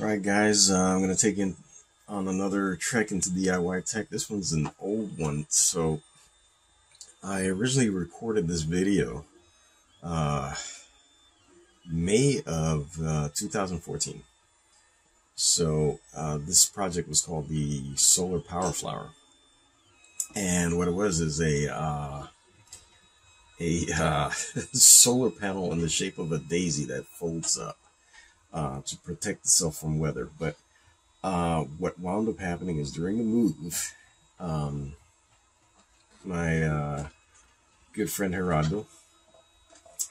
Alright guys, I'm going to take in on another trek into DIY tech. This one's an old one. So I originally recorded this video May of 2014. So this project was called the Solar Power Flower. And what it was is a solar panel in the shape of a daisy that folds up to protect itself from weather. But what wound up happening is during the move, my good friend Gerardo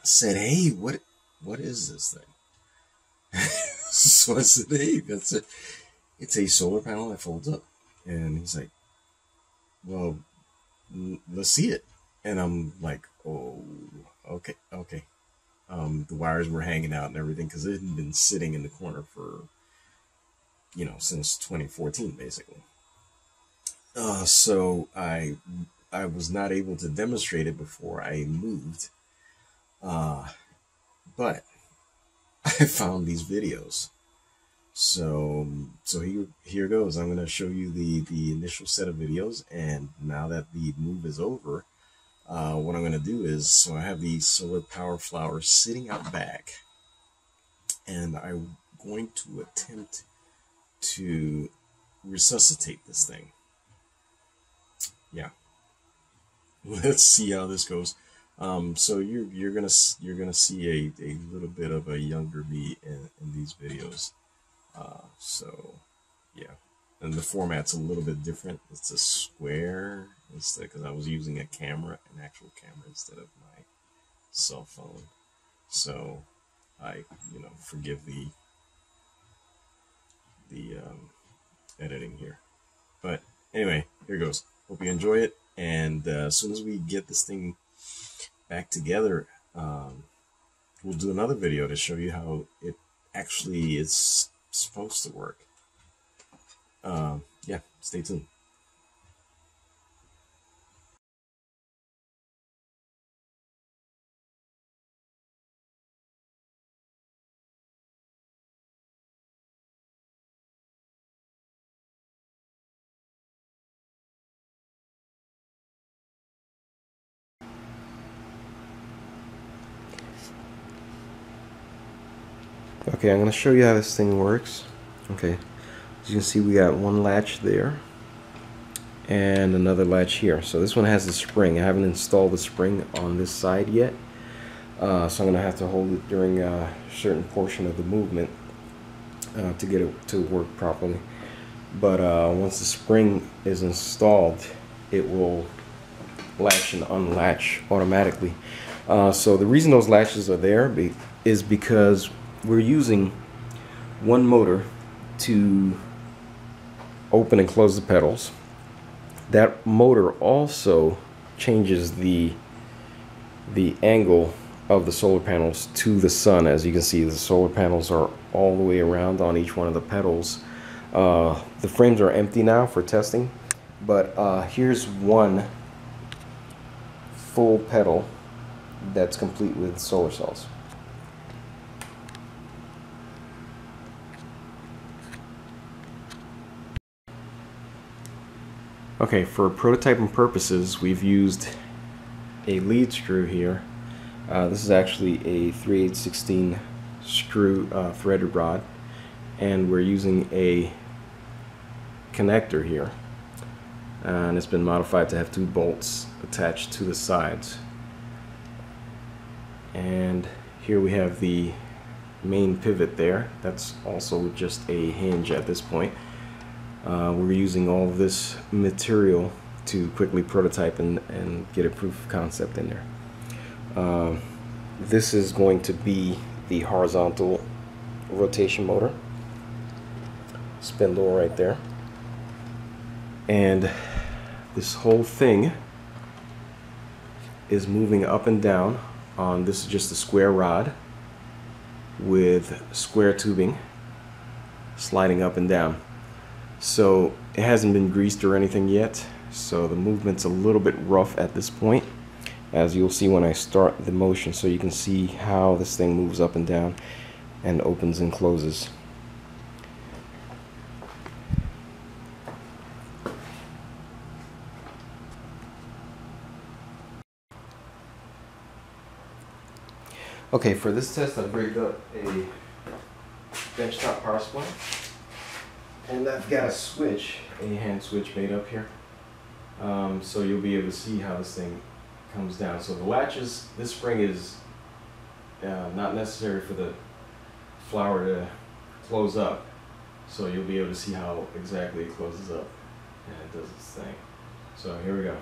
said, "Hey, what is this thing?" So I said, "Hey, that's it. It's a solar panel that folds up." And he's like, "Well, let's see it." And I'm like, "Oh, okay." The wires were hanging out and everything because it had been sitting in the corner for, since 2014, basically. So I was not able to demonstrate it before I moved, but I found these videos. So here goes. I'm going to show you the initial set of videos, and now that the move is over, what I'm going to do is, so I have the solar power flower sitting out back, and I'm going to attempt to resuscitate this thing. Yeah, let's see how this goes. So you're gonna see a little bit of a younger me in these videos. So yeah, and the format's a little bit different. It's a square instead, because I was using an actual camera instead of my cell phone. So I forgive the editing here. But anyway, here goes. Hope you enjoy it. And as soon as we get this thing back together, we'll do another video to show you how it actually is supposed to work. Yeah, stay tuned. Okay, I'm going to show you how this thing works. Okay, as you can see, we got one latch there and another latch here. So this one has the spring. I haven't installed the spring on this side yet, so I'm going to have to hold it during a certain portion of the movement to get it to work properly. But once the spring is installed, it will latch and unlatch automatically. So the reason those latches are there is because we're using one motor to open and close the pedals. That motor also changes the angle of the solar panels to the sun. As you can see, the solar panels are all the way around on each one of the pedals. The frames are empty now for testing, but here's one full pedal that's complete with solar cells. Okay, for prototyping purposes, we've used a lead screw here. This is actually a 3/8/16 screw threaded rod, and we're using a connector here, and it's been modified to have 2 bolts attached to the sides. And here we have the main pivot there. That's also just a hinge at this point. We're using all of this material to quickly prototype and get a proof of concept in there. This is going to be the horizontal rotation motor, spindle right there. And this whole thing is moving up and down on, this is just a square rod with square tubing sliding up and down. So it hasn't been greased or anything yet, so the movement's a little bit rough at this point, as you'll see when I start the motion, so you can see how this thing moves up and down and opens and closes. Okay, for this test I've rigged up a benchtop power supply, and I've got a switch, a hand switch made up here, so you'll be able to see how this thing comes down. So the latches, this spring is not necessary for the flower to close up, so you'll be able to see how exactly it closes up and it does its thing. So here we go.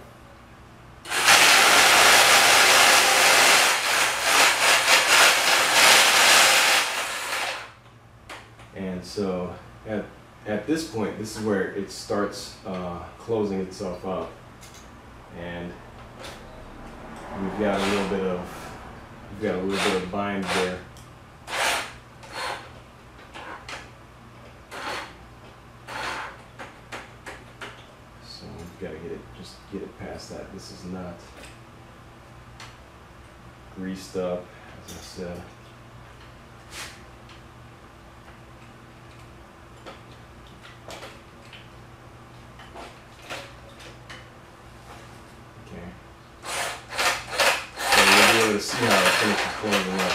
And so at this point, this is where it starts closing itself up, and we've got a little bit of bind there. So we've got to just get it past that. This is not greased up, as I said. To see how it finishes closing up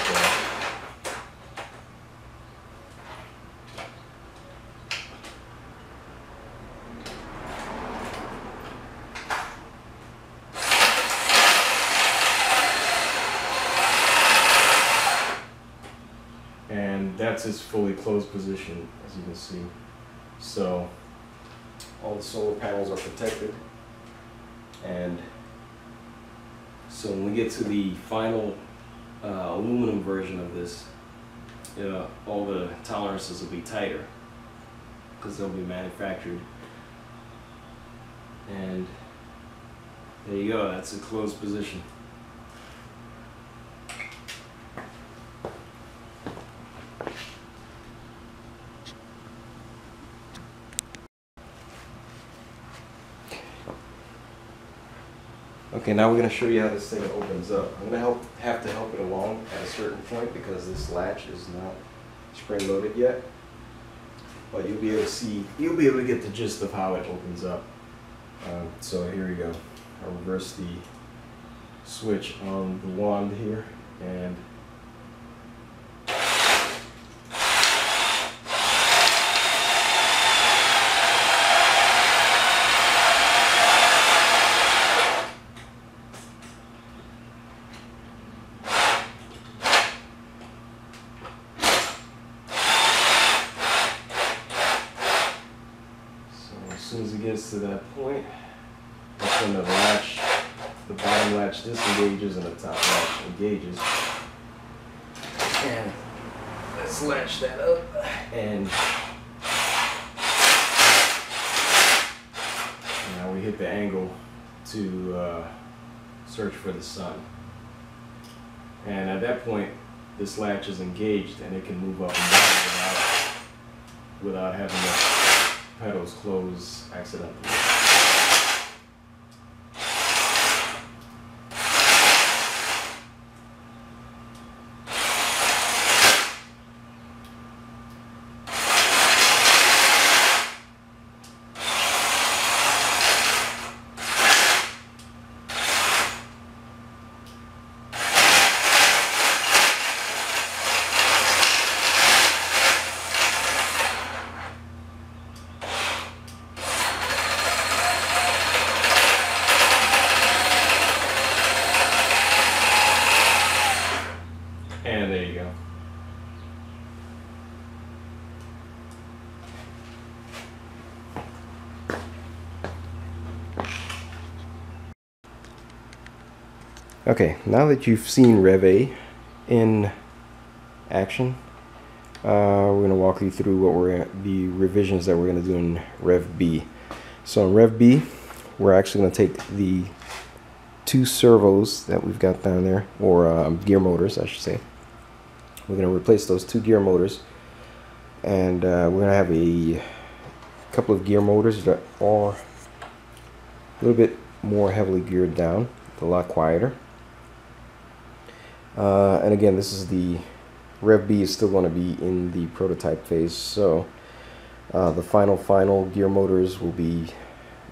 there. And that's its fully closed position, as you can see. So all the solar panels are protected, and so when we get to the final aluminum version of this, all the tolerances will be tighter because they'll be manufactured. And there you go, that's a closed position. Okay, now we're going to show you how this thing opens up. I'm going to have to help it along at a certain point because this latch is not spring loaded yet. But you'll be able to get the gist of how it opens up. So here we go. I'll reverse the switch on the wand here, and as soon as it gets to that point, that's when the bottom latch disengages and the top latch engages. And let's latch that up. And now we hit the angle to search for the sun. And at that point, this latch is engaged and it can move up and down without having the pedals close accidentally. And there you go. Okay, now that you've seen Rev A in action, we're going to walk you through the revisions that we're going to do in Rev B. So in Rev B, we're actually going to take the two servos that we've got down there, or gear motors, I should say. We're going to replace those two gear motors, and we're going to have a couple of gear motors that are a little bit more heavily geared down, a lot quieter. And again, this is the Rev B is still going to be in the prototype phase, so the final gear motors will be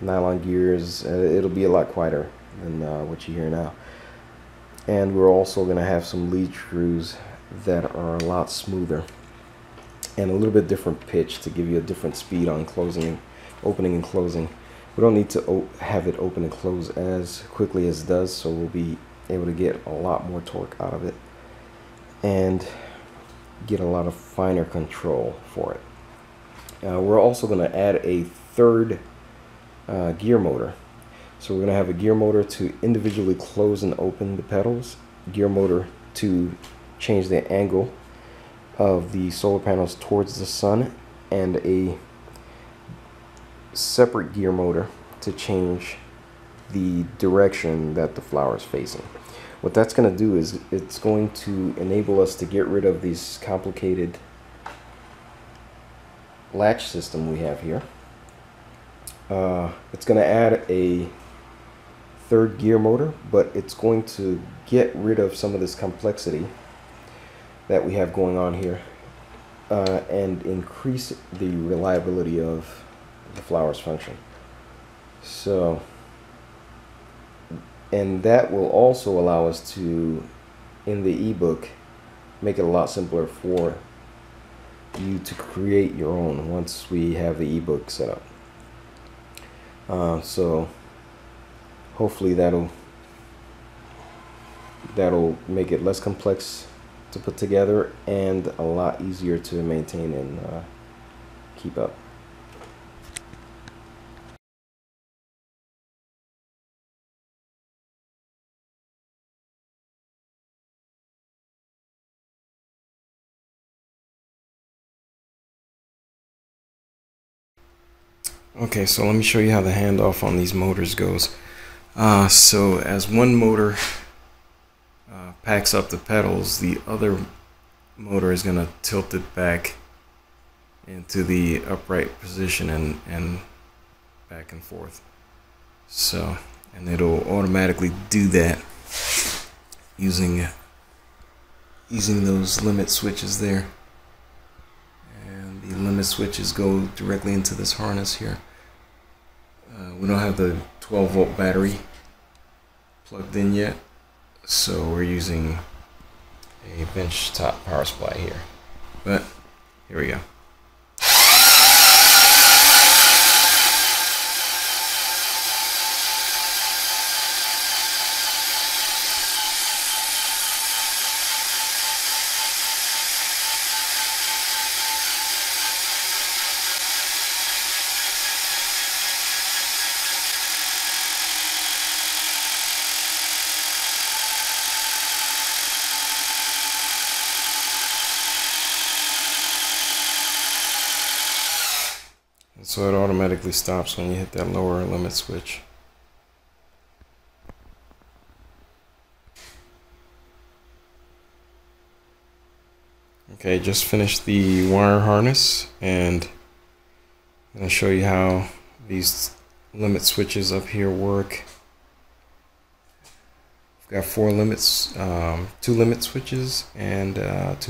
nylon gears. It'll be a lot quieter than what you hear now. And we're also going to have some lead screws that are a lot smoother and a little bit different pitch to give you a different speed on closing, opening and closing. We don't need to have it open and close as quickly as it does, so we'll be able to get a lot more torque out of it and get a lot of finer control for it. We're also going to add a third gear motor. So we're going to have a gear motor to individually close and open the pedals, gear motor to change the angle of the solar panels towards the sun, and a separate gear motor to change the direction that the flower is facing. What that's going to do is it's going to enable us to get rid of these complicated latch system we have here. It's going to add a third gear motor, but it's going to get rid of some of this complexity that we have going on here and increase the reliability of the flower's function. So, and that will also allow us to, in the ebook, make it a lot simpler for you to create your own once we have the ebook set up. So hopefully that'll make it less complex to put together and a lot easier to maintain and keep up. Okay, so let me show you how the handoff on these motors goes. So as one motor packs up the pedals, the other motor is going to tilt it back into the upright position and back and forth. So, and it'll automatically do that using those limit switches there. And the limit switches go directly into this harness here. We don't have the 12-volt battery plugged in yet, so we're using a bench-top power supply here. But here we go. So it automatically stops when you hit that lower limit switch. Okay, just finished the wire harness, and I'm going to show you how these limit switches up here work. We've got 4 limits, 2 limit switches and 2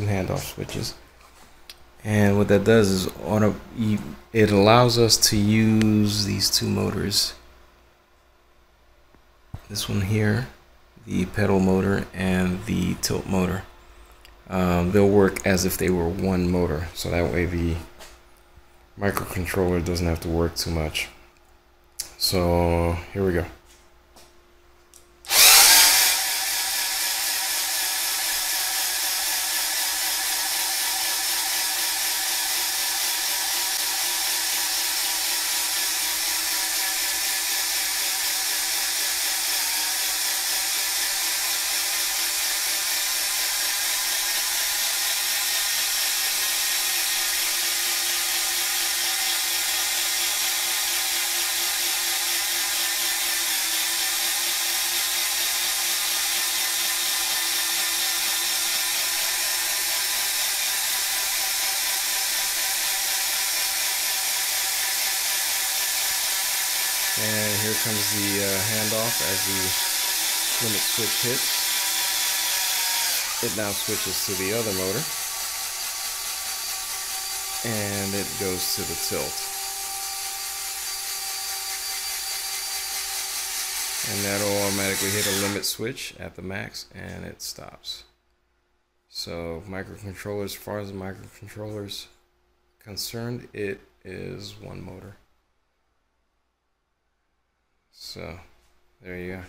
handoff switches. And what that does is it allows us to use these 2 motors. This one here, the pedal motor, and the tilt motor. They'll work as if they were one motor, so that way the microcontroller doesn't have to work too much. So here we go. And here comes the handoff as the limit switch hits. It now switches to the other motor, and it goes to the tilt. And that'll automatically hit a limit switch at the max and it stops. So microcontrollers, as far as the microcontrollers concerned, it is one motor. So there you go.